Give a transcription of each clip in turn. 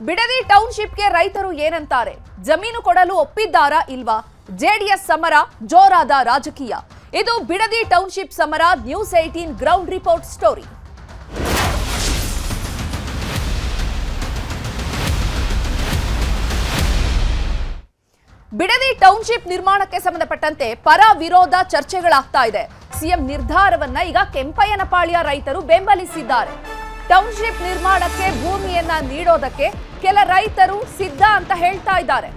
ಬಿಡದಿ ಟೌನ್ಶಿಪ್ಗೆ ರೈತರು ಏನಂತಾರೆ? ಜಮೀನು ಕೊಡಲು ಒಪ್ಪಿದ್ದಾರಾ ಇಲ್ವಾ? ಜೆಡಿಎಸ್ ಸಮರ, ಜೋರಾದ ರಾಜಕೀಯ. ಇದು ಬಿಡದಿ ಟೌನ್ಶಿಪ್ ಸಮರ. News 18 ground report story. Bidadi township ನಿರ್ಮಾಣಕ್ಕೆ ಸಂಬಂಧಪಟ್ಟಂತೆ ಪರ ವಿರೋಧ ಚರ್ಚೆಗಳಾಗ್ತಾ ಇದೆ. ಸಿಎಂ ನಿರ್ಧಾರವನ್ನ ಈಗ ಕೆಂಪಯ್ಯನಪಾಳ್ಯ ರೈತರು ಬೆಂಬಲಿಸಿದ್ದಾರೆ. ಟೌನ್ಶಿಪ್ ನಿರ್ಮಾಣಕ್ಕೆ ಭೂಮಿಯನ್ನ ನೀಡೋದಕ್ಕೆ ಕೆಲ ರೈತರು ಸಿದ್ಧ ಅಂತ ಹೇಳ್ತಾ ಇದ್ದಾರೆ.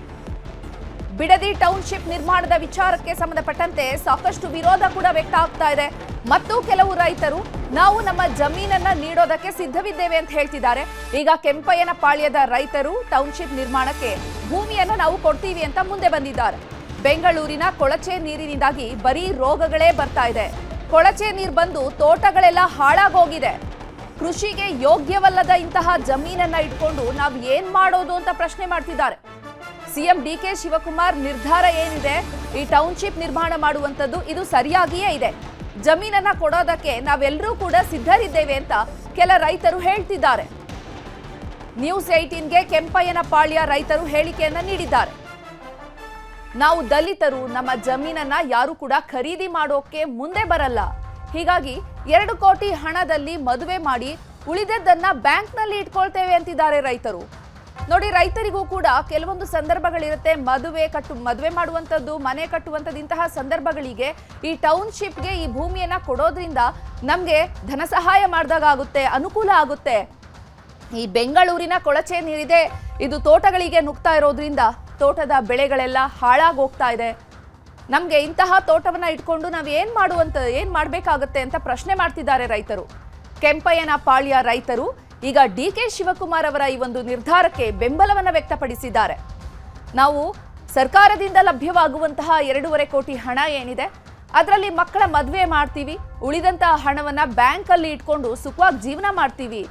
ಬಿಡದಿ ಟೌನ್ಶಿಪ್ ನಿರ್ಮಾಣದ ವಿಚಾರಕ್ಕೆ ಸಂಬಂಧಪಟ್ಟಂತೆ ಸಾಕಷ್ಟು ವಿರೋಧ ಕೂಡ ವ್ಯಕ್ತ ಆಗ್ತಾ ಇದೆ. ಮತ್ತು ಕೆಲವು ರೈತರು ನಾವು ನಮ್ಮ ಜಮೀನನ್ನ ನೀಡೋದಕ್ಕೆ ಸಿದ್ಧವಿದ್ದೇವೆ ಅಂತ ಹೇಳ್ತಿದ್ದಾರೆ. ಈಗ ಕೆಂಪಯ್ಯನಪಾಳ್ಯದ ರೈತರು ಟೌನ್ಶಿಪ್ ನಿರ್ಮಾಣಕ್ಕೆ ಭೂಮಿಯನ್ನ ನಾವು ಕೊಡ್ತೀವಿ ಅಂತ ಮುಂದೆ ಬಂದಿದ್ದಾರೆ. ಬೆಂಗಳೂರಿನ ಕೊಳಚೆ ನೀರಿನಿಂದಾಗಿ ಬರೀ ರೋಗಗಳೇ ಬರ್ತಾ ಇದೆ. ಕೊಳಚೆ ನೀರು ಬಂದು ತೋಟಗಳೆಲ್ಲ ಹಾಳಾಗೋಗಿದೆ. ಕೃಷಿಗೆ ಯೋಗ್ಯವಲ್ಲದ ಇಂತಹ ಜಮೀನನ್ನ ಇಟ್ಕೊಂಡು ನಾವು ಏನ್ ಮಾಡೋದು ಅಂತ ಪ್ರಶ್ನೆ ಮಾಡ್ತಿದ್ದಾರೆ. ಸಿಎಂ ಡಿಕೆ ಶಿವಕುಮಾರ್ ನಿರ್ಧಾರ ಏನಿದೆ, ಈ ಟೌನ್ಶಿಪ್ ನಿರ್ಮಾಣ ಮಾಡುವಂತದ್ದು ಇದು ಸರಿಯಾಗಿಯೇ ಇದೆ. ಜಮೀನನ್ನ ಕೊಡೋದಕ್ಕೆ ನಾವೆಲ್ಲರೂ ಕೂಡ ಸಿದ್ಧರಿದ್ದೇವೆ ಅಂತ ಕೆಲ ರೈತರು ಹೇಳ್ತಿದ್ದಾರೆ. ನ್ಯೂಸ್ 18ಗೆ ಕೆಂಪಯ್ಯನಪಾಳ್ಯ ರೈತರು ಹೇಳಿಕೆಯನ್ನ ನೀಡಿದ್ದಾರೆ. ನಾವು ದಲಿತರು, ನಮ್ಮ ಜಮೀನನ್ನ ಯಾರು ಕೂಡ ಖರೀದಿ ಮಾಡೋಕೆ ಮುಂದೆ ಬರಲ್ಲ. ಹೀಗಾಗಿ 2 ಕೋಟಿ ಹಣದಲ್ಲಿ ಮದುವೆ ಮಾಡಿ ಉಳಿದದ್ದನ್ನ ಬ್ಯಾಂಕ್ನಲ್ಲಿ ಇಟ್ಕೊಳ್ತೇವೆ ಅಂತಿದ್ದಾರೆ ರೈತರು. ನೋಡಿ, ರೈತರಿಗೂ ಕೂಡ ಕೆಲವೊಂದು ಸಂದರ್ಭಗಳಿರುತ್ತೆ. ಮದುವೆ ಮಾಡುವಂಥದ್ದು, ಮನೆ ಕಟ್ಟುವಂಥದ್ದು, ಇಂತಹ ಸಂದರ್ಭಗಳಿಗೆ ಈ ಟೌನ್ಶಿಪ್ಗೆ ಈ ಭೂಮಿಯನ್ನ ಕೊಡೋದ್ರಿಂದ ನಮಗೆ ಧನ ಸಹಾಯ ಮಾಡಿದಾಗ ಆಗುತ್ತೆ, ಅನುಕೂಲ ಆಗುತ್ತೆ. ಈ ಬೆಂಗಳೂರಿನ ಕೊಳಚೆ ನೀರಿದೆ, ಇದು ತೋಟಗಳಿಗೆ ನುಗ್ತಾ ಇರೋದ್ರಿಂದ ತೋಟದ ಬೆಳೆಗಳೆಲ್ಲ ಹಾಳಾಗಿ ಹೋಗ್ತಾ ಇದೆ. ನಮಗೆ ಇಂತಹ ತೋಟವನ್ನ ಇಟ್ಕೊಂಡು ನಾವು ಏನ್ ಮಾಡಬೇಕಾಗುತ್ತೆ ಅಂತ ಪ್ರಶ್ನೆ ಮಾಡ್ತಿದ್ದಾರೆ ರೈತರು. ಕೆಂಪಯ್ಯನಪಾಳ್ಯ ರೈತರು ಈಗ ಡಿಕೆ ಶಿವಕುಮಾರ್ ಅವರ ಈ ಒಂದು ನಿರ್ಧಾರಕ್ಕೆ ಬೆಂಬಲವನ್ನು ವ್ಯಕ್ತಪಡಿಸಿದ್ದಾರೆ. ನಾವು ಸರ್ಕಾರದಿಂದ ಲಭ್ಯವಾಗುವಂತಹ 2.5 ಕೋಟಿ ಹಣ ಏನಿದೆ, ಅದರಲ್ಲಿ ಮಕ್ಕಳ ಮದುವೆ ಮಾಡ್ತೀವಿ, ಉಳಿದಂತಹ ಹಣವನ್ನ ಬ್ಯಾಂಕ್ ಅಲ್ಲಿ ಇಟ್ಕೊಂಡು ಸುಖವಾಗಿ ಜೀವನ ಮಾಡ್ತೀವಿ.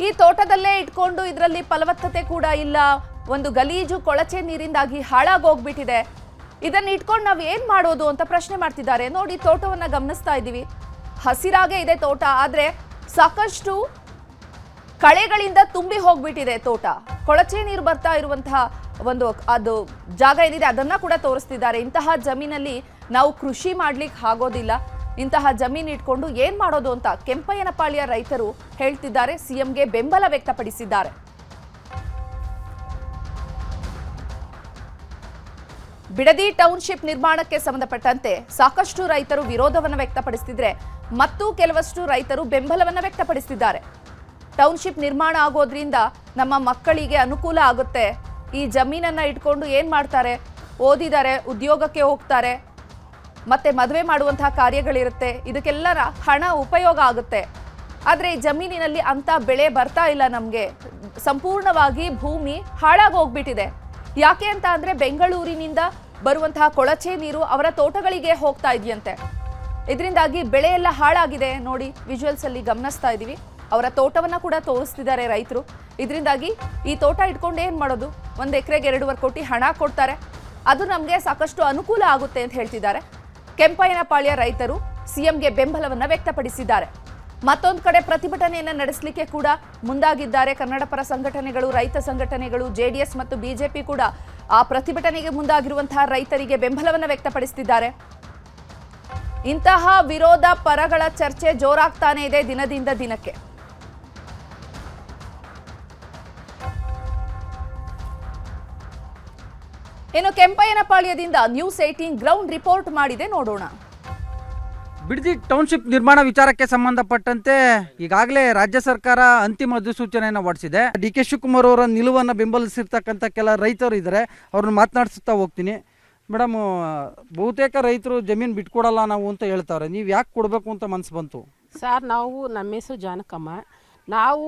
ಈ ತೋಟದಲ್ಲೇ ಇಟ್ಕೊಂಡು ಇದರಲ್ಲಿ ಫಲವತ್ತತೆ ಕೂಡ ಇಲ್ಲ, ಒಂದು ಗಲೀಜು ಕೊಳಚೆ ನೀರಿಂದಾಗಿ ಹಾಳಾಗೋಗ್ಬಿಟ್ಟಿದೆ. ಇದನ್ನ ಇಟ್ಕೊಂಡು ನಾವು ಏನ್ ಮಾಡೋದು ಅಂತ ಪ್ರಶ್ನೆ ಮಾಡ್ತಿದ್ದಾರೆ. ನೋಡಿ, ತೋಟವನ್ನ ಗಮನಿಸ್ತಾ ಇದ್ದೀವಿ, ಹಸಿರಾಗೆ ಇದೆ ತೋಟ, ಆದ್ರೆ ಸಾಕಷ್ಟು ಕಳೆಗಳಿಂದ ತುಂಬಿ ಹೋಗ್ಬಿಟ್ಟಿದೆ ತೋಟ. ಕೊಳಚೆ ನೀರು ಬರ್ತಾ ಇರುವಂತಹ ಅದು ಜಾಗ ಏನಿದೆ ಅದನ್ನ ಕೂಡ ತೋರಿಸ್ತಿದ್ದಾರೆ. ಇಂತಹ ಜಮೀನಲ್ಲಿ ನಾವು ಕೃಷಿ ಮಾಡ್ಲಿಕ್ಕೆ ಆಗೋದಿಲ್ಲ. ಇಂತಹ ಜಮೀನು ಇಟ್ಕೊಂಡು ಏನ್ ಮಾಡೋದು ಅಂತ ಕೆಂಪಯ್ಯನಪಾಳ್ಯ ರೈತರು ಹೇಳ್ತಿದ್ದಾರೆ. ಸಿಎಂಗೆ ಬೆಂಬಲ ವ್ಯಕ್ತಪಡಿಸಿದ್ದಾರೆ. ಬಿಡದಿ ಟೌನ್ಶಿಪ್ ನಿರ್ಮಾಣಕ್ಕೆ ಸಂಬಂಧಪಟ್ಟಂತೆ ಸಾಕಷ್ಟು ರೈತರು ವಿರೋಧವನ್ನು ವ್ಯಕ್ತಪಡಿಸುತ್ತಿದ್ರೆ ಮತ್ತು ಕೆಲವಷ್ಟು ರೈತರು ಬೆಂಬಲವನ್ನು ವ್ಯಕ್ತಪಡಿಸುತ್ತಿದ್ದಾರೆ. ಟೌನ್ಶಿಪ್ ನಿರ್ಮಾಣ ಆಗೋದ್ರಿಂದ ನಮ್ಮ ಮಕ್ಕಳಿಗೆ ಅನುಕೂಲ ಆಗುತ್ತೆ. ಈ ಜಮೀನನ್ನ ಇಟ್ಕೊಂಡು ಏನ್ ಮಾಡ್ತಾರೆ, ಓದಿದ್ದಾರೆ, ಉದ್ಯೋಗಕ್ಕೆ ಹೋಗ್ತಾರೆ, ಮತ್ತೆ ಮದುವೆ ಮಾಡುವಂತಹ ಕಾರ್ಯಗಳಿರುತ್ತೆ, ಇದಕ್ಕೆಲ್ಲ ಹಣ ಉಪಯೋಗ ಆಗುತ್ತೆ. ಆದರೆ ಈ ಜಮೀನಿನಲ್ಲಿ ಅಂತ ಬೆಳೆ ಬರ್ತಾ ಇಲ್ಲ. ನಮಗೆ ಸಂಪೂರ್ಣವಾಗಿ ಭೂಮಿ ಹಾಳಾಗಿ ಹೋಗ್ಬಿಟ್ಟಿದೆ. ಯಾಕೆ ಅಂತ ಅಂದ್ರೆ ಬೆಂಗಳೂರಿನಿಂದ ಬರುವಂತಹ ಕೊಳಚೆ ನೀರು ಅವರ ತೋಟಗಳಿಗೆ ಹೋಗ್ತಾ ಇದೆಯಂತೆ. ಇದರಿಂದಾಗಿ ಬೆಳೆ ಎಲ್ಲ ಹಾಳಾಗಿದೆ. ನೋಡಿ, ವಿಜುವಲ್ಸ್ ಅಲ್ಲಿ ಗಮನಿಸ್ತಾ ಇದೀವಿ. ಅವರ ತೋಟವನ್ನ ಕೂಡ ತೋರಿಸ್ತಿದ್ದಾರೆ ರೈತರು. ಇದರಿಂದಾಗಿ ಈ ತೋಟ ಇಟ್ಕೊಂಡು ಏನ್ ಮಾಡೋದು, 1 ಎಕರೆಗೆ 2.5 ಕೋಟಿ ಹಣ ಕೊಡ್ತಾರೆ, ಅದು ನಮಗೆ ಸಾಕಷ್ಟು ಅನುಕೂಲ ಆಗುತ್ತೆ ಅಂತ ಹೇಳ್ತಿದ್ದಾರೆ. ಕೆಂಪಯ್ಯನಪಾಳ್ಯ ರೈತರು ಸಿಎಂಗೆ ಬೆಂಬಲವನ್ನ ವ್ಯಕ್ತಪಡಿಸಿದ್ದಾರೆ. ಮತ್ತೊಂದು ಕಡೆ ಪ್ರತಿಭಟನೆಯನ್ನ ನಡೆಸಲಿಕ್ಕೆ ಕೂಡ ಮುಂದಾಗಿದ್ದಾರೆ ಕನ್ನಡ ಪರ ಸಂಘಟನೆಗಳು, ರೈತ ಸಂಘಟನೆಗಳು, ಜೆಡಿಎಸ್ ಮತ್ತು ಬಿಜೆಪಿ ಕೂಡ ಆ ಪ್ರತಿಭಟನೆಗೆ ಮುಂದಾಗಿರುವಂತಹ ರೈತರಿಗೆ ಬೆಂಬಲವನ್ನ ವ್ಯಕ್ತಪಡಿಸುತ್ತಿದ್ದಾರೆ. ಇಂತಹ ವಿರೋಧ ಪರಗಳ ಚರ್ಚೆ ಜೋರಾಗ್ತಾನೆ ಇದೆ ದಿನದಿಂದ ದಿನಕ್ಕೆ. ಇನ್ನು ಕೆಂಪಯ್ಯನಪಾಳ್ಯದಿಂದ ನ್ಯೂಸ್ 18 ಗ್ರೌಂಡ್ ರಿಪೋರ್ಟ್ ಮಾಡಿದೆ, ನೋಡೋಣ. ಬಿಡದಿ ಟೌನ್ಶಿಪ್ ನಿರ್ಮಾಣ ವಿಚಾರಕ್ಕೆ ಸಂಬಂಧಪಟ್ಟಂತೆ ಈಗಾಗಲೇ ರಾಜ್ಯ ಸರ್ಕಾರ ಅಂತಿಮ ಅಧಿಸೂಚನೆಯನ್ನು ಹೊರಡಿಸಿದೆ. ಡಿ ಕೆ ಶಿವಕುಮಾರ್ ಅವರ ನಿಲುವನ್ನು ಬೆಂಬಲಿಸಿರ್ತಕ್ಕಂಥ ಕೆಲ ರೈತರು ಇದ್ದಾರೆ, ಅವ್ರನ್ನ ಮಾತನಾಡಿಸ್ತಾ ಹೋಗ್ತೀನಿ. ಮೇಡಮ್, ಬಹುತೇಕ ರೈತರು ಜಮೀನು ಬಿಟ್ಕೊಡಲ್ಲ ನಾವು ಅಂತ ಹೇಳ್ತಾರೆ. ನೀವು ಯಾಕೆ ಕೊಡಬೇಕು ಅಂತ ಮನಸ್ಸು ಬಂತು? ಸರ್, ನಾವು ನಮ್ಮ ಹೆಸರು ಜಾನಕಮ್ಮ. ನಾವು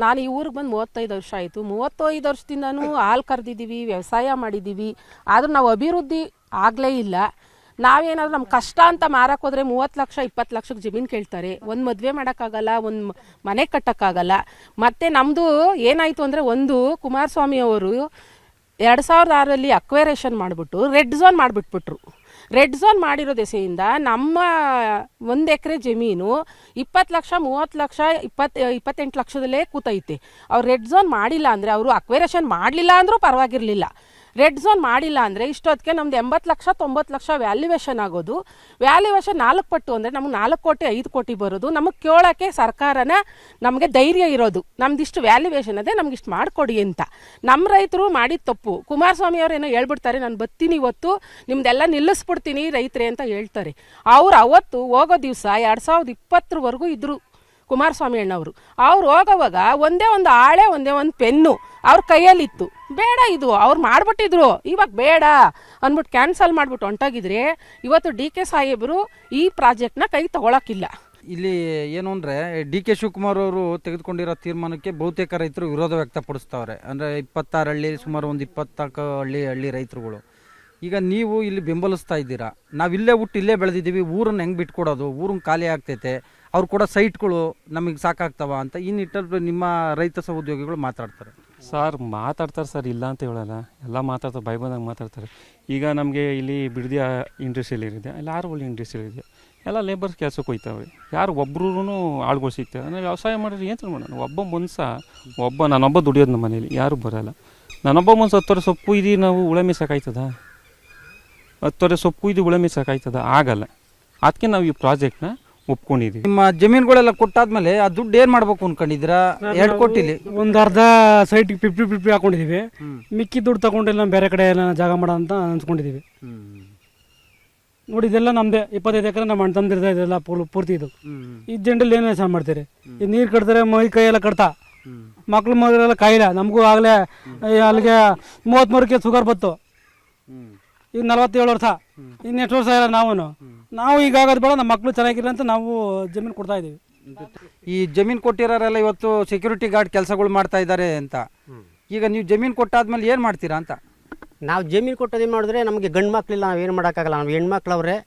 ನಾನು ಈ ಊರಿಗೆ ಬಂದು 35 ವರ್ಷ ಆಯಿತು. 35 ವರ್ಷದಿಂದನೂ ಹಾಲು ಕರೆದಿದ್ದೀವಿ, ವ್ಯವಸಾಯ ಮಾಡಿದ್ದೀವಿ, ಆದರೂ ನಾವು ಅಭಿವೃದ್ಧಿ ಆಗಲೇ ಇಲ್ಲ. ನಾವೇನಾದ್ರು ನಮ್ಮ ಕಷ್ಟ ಅಂತ ಮಾರಕ್ಕೆ ಹೋದ್ರೆ 30 ಲಕ್ಷ 20 ಲಕ್ಷಕ್ಕೆ ಜಮೀನು ಕೇಳ್ತಾರೆ. ಒಂದು ಮದುವೆ ಮಾಡೋಕ್ಕಾಗಲ್ಲ, ಒಂದು ಮನೆ ಕಟ್ಟೋಕ್ಕಾಗಲ್ಲ. ಮತ್ತು ನಮ್ಮದು ಏನಾಯಿತು ಅಂದರೆ, ಒಂದು ಕುಮಾರಸ್ವಾಮಿ ಅವರು 2006ರಲ್ಲಿ ಅಕ್ವೇರೇಷನ್ ಮಾಡಿಬಿಟ್ಟು ರೆಡ್ ಝೋನ್ ಮಾಡಿಬಿಟ್ಬಿಟ್ರು. ರೆಡ್ ಝೋನ್ ಮಾಡಿರೋ ದೆಸೆಯಿಂದ ನಮ್ಮ 1 ಎಕರೆ ಜಮೀನು 20 ಲಕ್ಷ 30 ಲಕ್ಷ 28 ಲಕ್ಷದಲ್ಲೇ ಕೂತೈತೆ. ಅವ್ರು ರೆಡ್ ಝೋನ್ ಮಾಡಿಲ್ಲ ಅಂದರೆ, ಅವರು ಅಕ್ವೇರೇಷನ್ ಮಾಡಲಿಲ್ಲ ಅಂದರೂ ಪರವಾಗಿರಲಿಲ್ಲ. ರೆಡ್ ಝೋನ್ ಮಾಡಿಲ್ಲ ಅಂದರೆ ಇಷ್ಟೊತ್ತಿಗೆ ನಮ್ದು 80 ಲಕ್ಷ 90 ಲಕ್ಷ ವ್ಯಾಲ್ಯೂವೇಷನ್ ಆಗೋದು. ವ್ಯಾಲ್ಯೂವೇಷನ್ 4 ಪಟ್ಟು ಅಂದರೆ ನಮಗೆ 4 ಕೋಟಿ 5 ಕೋಟಿ ಬರೋದು. ನಮಗೆ ಕೇಳೋಕ್ಕೆ ಸರ್ಕಾರನ ನಮಗೆ ಧೈರ್ಯ ಇರೋದು, ನಮ್ದಿಷ್ಟು ವ್ಯಾಲ್ಯೂವೇಷನ್ ಅದೇ ನಮ್ಗಿಷ್ಟು ಮಾಡಿಕೊಡಿ ಅಂತ. ನಮ್ಮ ರೈತರು ಮಾಡಿದ ತಪ್ಪು. ಕುಮಾರಸ್ವಾಮಿ ಅವ್ರು ಏನೋ ಹೇಳ್ಬಿಡ್ತಾರೆ, ನಾನು ಬರ್ತೀನಿ ಇವತ್ತು ನಿಮ್ದೆಲ್ಲ ನಿಲ್ಲಿಸ್ಬಿಡ್ತೀನಿ ರೈತರೇ ಅಂತ ಹೇಳ್ತಾರೆ. ಅವ್ರು ಅವತ್ತು ಹೋಗೋ ದಿವಸ 2020ವರೆಗೂ ಇದ್ದರು ಕುಮಾರಸ್ವಾಮಿ ಅಣ್ಣವರು. ಅವ್ರು ಹೋಗೋವಾಗ ಒಂದೇ ಒಂದು ಆಳೆ, ಒಂದೇ ಒಂದು ಪೆನ್ನು ಅವ್ರ ಕೈಯಲ್ಲಿತ್ತು. ಬೇಡ ಇದು ಅವ್ರು ಮಾಡಿಬಿಟ್ಟಿದ್ರು, ಇವಾಗ ಬೇಡ ಅಂದ್ಬಿಟ್ಟು ಕ್ಯಾನ್ಸಲ್ ಮಾಡಿಬಿಟ್ಟು ಹೊಂಟೋಗಿದ್ರೆ ಇವತ್ತು DK ಸಾಹೇಬರು ಈ ಪ್ರಾಜೆಕ್ಟ್ನ ಕೈ ತಗೊಳಕ್ಕಿಲ್ಲ. ಇಲ್ಲಿ ಏನು ಅಂದರೆ DK ಶಿವಕುಮಾರ್ ಅವರು ತೆಗೆದುಕೊಂಡಿರೋ ತೀರ್ಮಾನಕ್ಕೆ ಬಹುತೇಕ ರೈತರು ವಿರೋಧ ವ್ಯಕ್ತಪಡಿಸ್ತವ್ರೆ. ಅಂದರೆ 26 ಹಳ್ಳಿ, ಸುಮಾರು ಒಂದು 24 ಹಳ್ಳಿ ರೈತರುಗಳು. ಈಗ ನೀವು ಇಲ್ಲಿ ಬೆಂಬಲಿಸ್ತಾ ಇದ್ದೀರಾ, ನಾವಿಲ್ಲೇ ಹುಟ್ಟು ಇಲ್ಲೇ ಬೆಳೆದಿದ್ದೀವಿ, ಊರನ್ನ ಹೆಂಗೆ ಬಿಟ್ಕೊಡೋದು, ಊರನ್ನ ಖಾಲಿ ಆಗ್ತೈತೆ, ಅವ್ರು ಕೂಡ ಸೈಟ್ಗಳು ನಮಗೆ ಸಾಕಾಗ್ತವ ಅಂತ ಈ ನಿಟ್ಟಲ್ಲಿ ನಿಮ್ಮ ರೈತ ಸಹೋದ್ಯೋಗಿಗಳು ಮಾತಾಡ್ತಾರೆ. ಸರ್ ಮಾತಾಡ್ತಾರೆ ಸರ್, ಇಲ್ಲ ಅಂತ ಹೇಳಲ್ಲ, ಎಲ್ಲ ಮಾತಾಡ್ತಾರೆ, ಬಾಯಿ ಬಂದಾಗ ಮಾತಾಡ್ತಾರೆ. ಈಗ ನಮಗೆ ಇಲ್ಲಿ ಬಿಡದಿ ಇಂಡಸ್ಟ್ರಿಯಲ್ ಇದೆ, ಇಲ್ಲಿ 6 ಒಳ್ಳೆ ಇಂಡಸ್ಟ್ರಿಯಲ್ ಇದೆ, ಎಲ್ಲ ಲೇಬರ್ಸ್ ಕೆಲಸಕ್ಕೆ ಹೋಯ್ತಾವೆ. ಯಾರು ಒಬ್ಬರೂ ಆಳುಗಳು ಸಿಗ್ತಾರೆ. ಅಂದರೆ ವ್ಯವಸಾಯ ಮಾಡಿದ್ರೆ ಏನು ಮಾಡೋಣ, ನಾನೊಬ್ಬ ದುಡಿಯೋದು ನಮ್ಮ ಮನೇಲಿ, ಯಾರೂ ಬರೋಲ್ಲ. ನಾನೊಬ್ಬ ಮನ್ಸು 10 ವರ್ಷ ಸೊಪ್ಪು ಇದು ನಾವು ಉಳಮೆ ಸಾಕಾಯ್ತದ, 10 ವರ್ಷ ಸೊಪ್ಪು ಇದು ಉಳಮೆ ಸಾಕಾಯ್ತದ, ಆಗಲ್ಲ. ಅದಕ್ಕೆ ನಾವು ಈ ಪ್ರಾಜೆಕ್ಟ್ನ ಒಪ್ಕೊಂಡಿದ್ದೀವಿ. ನಿಮ್ಮ ಜಮೀನುಗಳೆಲ್ಲ ಕೊಟ್ಟಾದ್ಮೇಲೆ ಆ ದುಡ್ಡು ಏನು ಮಾಡ್ಬೇಕು ಅನ್ಕೊಂಡಿದ್ದೀರಾ? 2 ಕೋಟಿಲಿ ಒಂದು ಅರ್ಧ ಸೈಟಿಗೆ 50-50 ಹಾಕೊಂಡಿದ್ದೀವಿ. ಮಿಕ್ಕಿ ದುಡ್ಡು ತಗೊಂಡೆಲ್ಲ ಬೇರೆ ಕಡೆ ಎಲ್ಲ ಜಾಗ ಮಾಡೋ ಅಂತ ಅನ್ಸ್ಕೊಂಡಿದ್ದೀವಿ. ನೋಡಿ ಇದೆಲ್ಲ ನಮ್ದೇ 25 ಎಕರೆ ನಮ್ಮ ಅಣ್ಣ ತಮ್ಮದಿರ್ತಾ ಇದೆಲ್ಲ ಪೂರ್ತಿ. ಈ ಜಂಡಲ್ಲಿ ಏನು ವ್ಯವಸಾಯ ಮಾಡ್ತೀರಿ? ಈ ನೀರು ಕಟ್ತಾರೆ, ಮೈ ಕೈ ಎಲ್ಲ ಕಟ್ತಾ, ಮಕ್ಳು ಮಗಳೆಲ್ಲ ಕಾಯಿಲ್ಲ. ನಮಗೂ ಆಗಲೇ ಅಲ್ಲಿಗೆ 33ಕ್ಕೆ ಶುಗರ್ ಬತ್ತು. ಈಗ 47 ವರ್ಷ, ಇನ್ನೆಷ್ಟು ವರ್ಷ ಇಲ್ಲ. ನಾವು ಈಗ ಆಗೋದು ಬೇಡ, ನಮ್ಮ ಮಕ್ಕಳು ಚೆನ್ನಾಗಿಲ್ಲ ಅಂತ ನಾವು ಜಮೀನು ಕೊಡ್ತಾ ಇದ್ದೀವಿ. ಈ ಜಮೀನು ಕೊಟ್ಟಿರೋರೆಲ್ಲ ಇವತ್ತು ಸೆಕ್ಯೂರಿಟಿ ಗಾರ್ಡ್ ಕೆಲಸಗಳು ಮಾಡ್ತಾ ಇದ್ದಾರೆ ಅಂತ. ಈಗ ನೀವು ಜಮೀನು ಕೊಟ್ಟಾದ್ಮೇಲೆ ಏನು ಮಾಡ್ತೀರಾ ಅಂತ? ನಾವು ಜಮೀನು ಕೊಟ್ಟೋದೇನು ಮಾಡಿದ್ರೆ ನಮಗೆ ಗಂಡು ಮಕ್ಕಳಿಲ್ಲ, ನಾವು ಏನು ಮಾಡೋಕ್ಕಾಗಲ್ಲ. ನಾವು ಹೆಣ್ಮಕ್ಳವ್ರೆ,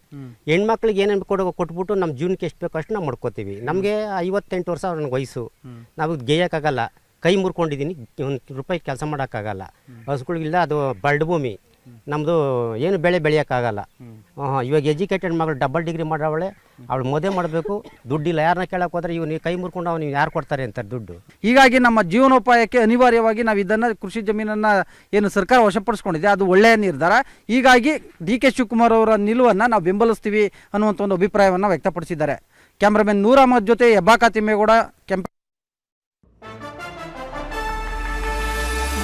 ಹೆಣ್ಮಕ್ಳಿಗೆ ಏನೇನು ಕೊಟ್ಬಿಟ್ಟು ನಮ್ಮ ಜೀವನಕ್ಕೆ ಎಷ್ಟು ಬೇಕೋ ಅಷ್ಟು ನಾವು ಮಾಡ್ಕೋತೀವಿ. ನಮಗೆ 58 ವರ್ಷ ನನಗೆ ವಯಸ್ಸು, ನಾವು ಗೇಯೋಕ್ಕಾಗಲ್ಲ, ಕೈ ಮುರ್ಕೊಂಡಿದ್ದೀನಿ, 1 ರೂಪಾಯಿ ಕೆಲಸ ಮಾಡೋಕ್ಕಾಗಲ್ಲ. ಹಸುಗಳಿಗಿಲ್ಲ, ಅದು ಬರಡು ಭೂಮಿ ನಮ್ಮದು, ಏನು ಬೆಳೆ ಬೆಳೆಯೋಕ್ಕಾಗಲ್ಲ. ಇವಾಗ ಎಜುಕೇಟೆಡ್ ಮಗಳು ಡಬಲ್ ಡಿಗ್ರಿ ಮಾಡೋವಳೆ, ಅವಳು ಮದುವೆ ಮಾಡಬೇಕು, ದುಡ್ಡಿಲ್ಲ. ಯಾರನ್ನ ಕೇಳಕ್ಕೆ ಹೋದ್ರೆ ನೀವು ಕೈ ಮುರ್ಕೊಂಡು ನೀವು ಯಾರು ಕೊಡ್ತಾರೆ ಅಂತಾರೆ ದುಡ್ಡು. ಹೀಗಾಗಿ ನಮ್ಮ ಜೀವನೋಪಾಯಕ್ಕೆ ಅನಿವಾರ್ಯವಾಗಿ ನಾವು ಇದನ್ನು ಕೃಷಿ ಜಮೀನನ್ನು ಏನು ಸರ್ಕಾರ ವಶಪಡಿಸ್ಕೊಂಡಿದೆ, ಅದು ಒಳ್ಳೆಯ ನಿರ್ಧಾರ. ಹೀಗಾಗಿ DK ಶಿವಕುಮಾರ್ ಅವರ ನಿಲುವನ್ನು ನಾವು ಬೆಂಬಲಿಸ್ತೀವಿ ಅನ್ನುವಂಥ ಒಂದು ಅಭಿಪ್ರಾಯವನ್ನು ವ್ಯಕ್ತಪಡಿಸಿದ್ದಾರೆ. ಕ್ಯಾಮ್ರಾಮನ್ ನೂರ್ ಅಹಮದ್ ಜೊತೆ ಹೆಬ್ಬಾಕ ತಿಮ್ಮೇಗೌಡ,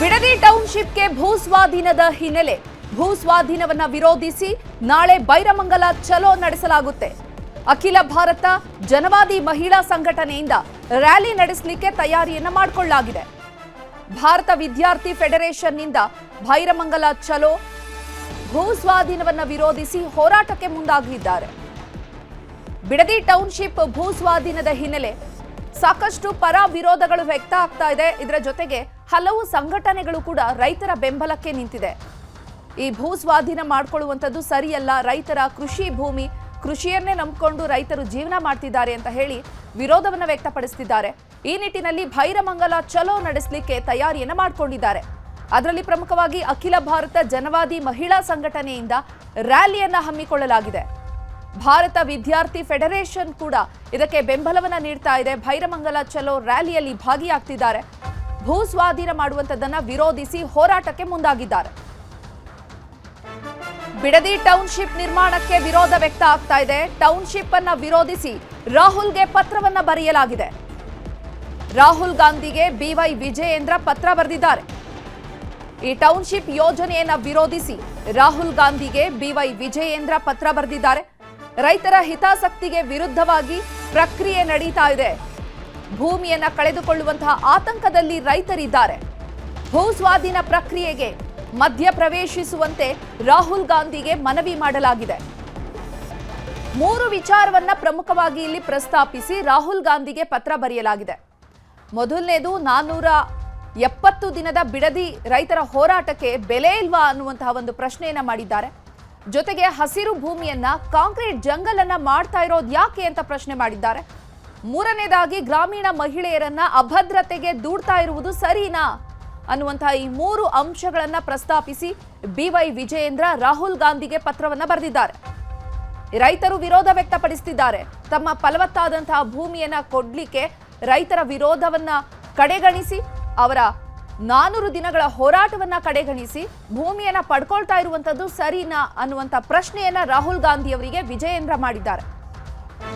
ಬಿಡದಿ ಟೌನ್ಶಿಪ್ಗೆ ಭೂ ಸ್ವಾಧೀನದ ಹಿನ್ನೆಲೆ ಭೂ ಸ್ವಾಧೀನವನ್ನ ವಿರೋಧಿಸಿ ನಾಳೆ ಬೈರಮಂಗಲ ಚಲೋ ನಡೆಸಲಾಗುತ್ತೆ. ಅಖಿಲ ಭಾರತ ಜನವಾದಿ ಮಹಿಳಾ ಸಂಘಟನೆಯಿಂದ ರ್ಯಾಲಿ ನಡೆಸಲಿಕ್ಕೆ ತಯಾರಿಯನ್ನ ಮಾಡಿಕೊಳ್ಳಲಾಗಿದೆ. ಭಾರತ ವಿದ್ಯಾರ್ಥಿ ಫೆಡರೇಷನ್ನಿಂದ ಬೈರಮಂಗಲ ಚಲೋ ಭೂ ಸ್ವಾಧೀನವನ್ನ ವಿರೋಧಿಸಿ ಹೋರಾಟಕ್ಕೆ ಮುಂದಾಗಲಿದ್ದಾರೆ. ಬಿಡದಿ ಟೌನ್ಶಿಪ್ ಭೂ ಸ್ವಾಧೀನದ ಹಿನ್ನೆಲೆ ಸಾಕಷ್ಟು ಪರ ವಿರೋಧಗಳು ವ್ಯಕ್ತ ಆಗ್ತಾ ಇದೆ. ಇದರ ಜೊತೆಗೆ ಹಲವು ಸಂಘಟನೆಗಳು ಕೂಡ ರೈತರ ಬೆಂಬಲಕ್ಕೆ ನಿಂತಿದೆ. ಈ ಭೂ ಸ್ವಾಧೀನ ಮಾಡಿಕೊಳ್ಳುವಂಥದ್ದು ಸರಿಯಲ್ಲ, ರೈತರ ಕೃಷಿ ಭೂಮಿ, ಕೃಷಿಯನ್ನೇ ನಂಬಿಕೊಂಡು ರೈತರು ಜೀವನ ಮಾಡ್ತಿದ್ದಾರೆ ಅಂತ ಹೇಳಿ ವಿರೋಧವನ್ನು ವ್ಯಕ್ತಪಡಿಸುತ್ತಿದ್ದಾರೆ. ಈ ನಿಟ್ಟಿನಲ್ಲಿ ಬೈರಮಂಗಲ ಚಲೋ ನಡೆಸಲಿಕ್ಕೆ ತಯಾರಿಯನ್ನು ಮಾಡಿಕೊಂಡಿದ್ದಾರೆ. ಅದರಲ್ಲಿ ಪ್ರಮುಖವಾಗಿ ಅಖಿಲ ಭಾರತ ಜನವಾದಿ ಮಹಿಳಾ ಸಂಘಟನೆಯಿಂದ ರ್ಯಾಲಿಯನ್ನ ಹಮ್ಮಿಕೊಳ್ಳಲಾಗಿದೆ. ಭಾರತ ವಿದ್ಯಾರ್ಥಿ ಫೆಡರೇಷನ್ ಕೂಡ ಇದಕ್ಕೆ ಬೆಂಬಲವನ್ನ ನೀಡ್ತಾ ಇದೆ. ಬೈರಮಂಗಲ ಚಲೋ ರ್ಯಾಲಿಯಲ್ಲಿ ಭಾಗಿಯಾಗ್ತಿದ್ದಾರೆ. ಭೂ ಸ್ವಾಧೀನ ಮಾಡುವಂತದ್ದನ್ನ ವಿರೋಧಿಸಿ ಹೋರಾಟಕ್ಕೆ ಮುಂದಾಗಿದ್ದಾರೆ. ಬಿಡದಿ ಟೌನ್ಶಿಪ್ ನಿರ್ಮಾಣಕ್ಕೆ ವಿರೋಧ ವ್ಯಕ್ತ ಆಗ್ತಾ ಇದೆ. ಟೌನ್ಶಿಪ್ ಅನ್ನ ವಿರೋಧಿಸಿ ರಾಹುಲ್ಗೆ ಪತ್ರವನ್ನ ಬರೆಯಲಾಗಿದೆ. ರಾಹುಲ್ ಗಾಂಧಿಗೆ BY ವಿಜಯೇಂದ್ರ ಪತ್ರ ಬರೆದಿದ್ದಾರೆ. ಈ ಟೌನ್ಶಿಪ್ ಯೋಜನೆಯನ್ನ ವಿರೋಧಿಸಿ ರಾಹುಲ್ ಗಾಂಧಿಗೆ BY ವಿಜಯೇಂದ್ರ ಪತ್ರ ಬರೆದಿದ್ದಾರೆ. ರೈತರ ಹಿತಾಸಕ್ತಿಗೆ ವಿರುದ್ಧವಾಗಿ ಪ್ರಕ್ರಿಯೆ ನಡೀತಾ ಇದೆ. ಭೂಮಿಯನ್ನ ಕಳೆದುಕೊಳ್ಳುವಂತಹ ಆತಂಕದಲ್ಲಿ ರೈತರಿದ್ದಾರೆ. ಭೂ ಸ್ವಾಧೀನ ಪ್ರಕ್ರಿಯೆಗೆ ಮಧ್ಯ ಪ್ರವೇಶಿಸುವಂತೆ ರಾಹುಲ್ ಗಾಂಧಿಗೆ ಮನವಿ ಮಾಡಲಾಗಿದೆ. 3 ವಿಚಾರವನ್ನ ಪ್ರಮುಖವಾಗಿ ಇಲ್ಲಿ ಪ್ರಸ್ತಾಪಿಸಿ ರಾಹುಲ್ ಗಾಂಧಿಗೆ ಪತ್ರ ಬರೆಯಲಾಗಿದೆ. ಮೊದಲನೇದು 470 ದಿನದ ಬಿಡದಿ ರೈತರ ಹೋರಾಟಕ್ಕೆ ಬೆಲೆ ಇಲ್ವಾ ಅನ್ನುವಂತಹ ಒಂದು ಪ್ರಶ್ನೆಯನ್ನ ಮಾಡಿದ್ದಾರೆ. ಜೊತೆಗೆ ಹಸಿರು ಭೂಮಿಯನ್ನ ಕಾಂಕ್ರೀಟ್ ಜಂಗಲ್ ಅನ್ನ ಮಾಡ್ತಾ ಇರೋದು ಯಾಕೆ ಅಂತ ಪ್ರಶ್ನೆ ಮಾಡಿದ್ದಾರೆ. ಮೂರನೇದಾಗಿ ಗ್ರಾಮೀಣ ಮಹಿಳೆಯರನ್ನ ಅಭದ್ರತೆಗೆ ದೂಡ್ತಾ ಇರುವುದು ಸರಿನಾ ಅನ್ನುವಂತಹ ಈ 3 ಅಂಶಗಳನ್ನ ಪ್ರಸ್ತಾಪಿಸಿ BY ವಿಜಯೇಂದ್ರ ರಾಹುಲ್ ಗಾಂಧಿಗೆ ಪತ್ರವನ್ನ ಬರೆದಿದ್ದಾರೆ. ರೈತರು ವಿರೋಧ ವ್ಯಕ್ತಪಡಿಸುತ್ತಿದ್ದಾರೆ. ತಮ್ಮ ಫಲವತ್ತಾದಂತಹ ಭೂಮಿಯನ್ನ ಕೊಡ್ಲಿಕ್ಕೆ ರೈತರ ವಿರೋಧವನ್ನ ಕಡೆಗಣಿಸಿ, ಅವರ 400 ದಿನಗಳ ಹೋರಾಟವನ್ನ ಕಡೆಗಣಿಸಿ ಭೂಮಿಯನ್ನ ಪಡ್ಕೊಳ್ತಾ ಇರುವಂತದ್ದು ಸರಿನಾ ಅನ್ನುವಂತ ಪ್ರಶ್ನೆಯನ್ನ ರಾಹುಲ್ ಗಾಂಧಿ ಅವರಿಗೆ ವಿಜಯೇಂದ್ರ ಮಾಡಿದ್ದಾರೆ.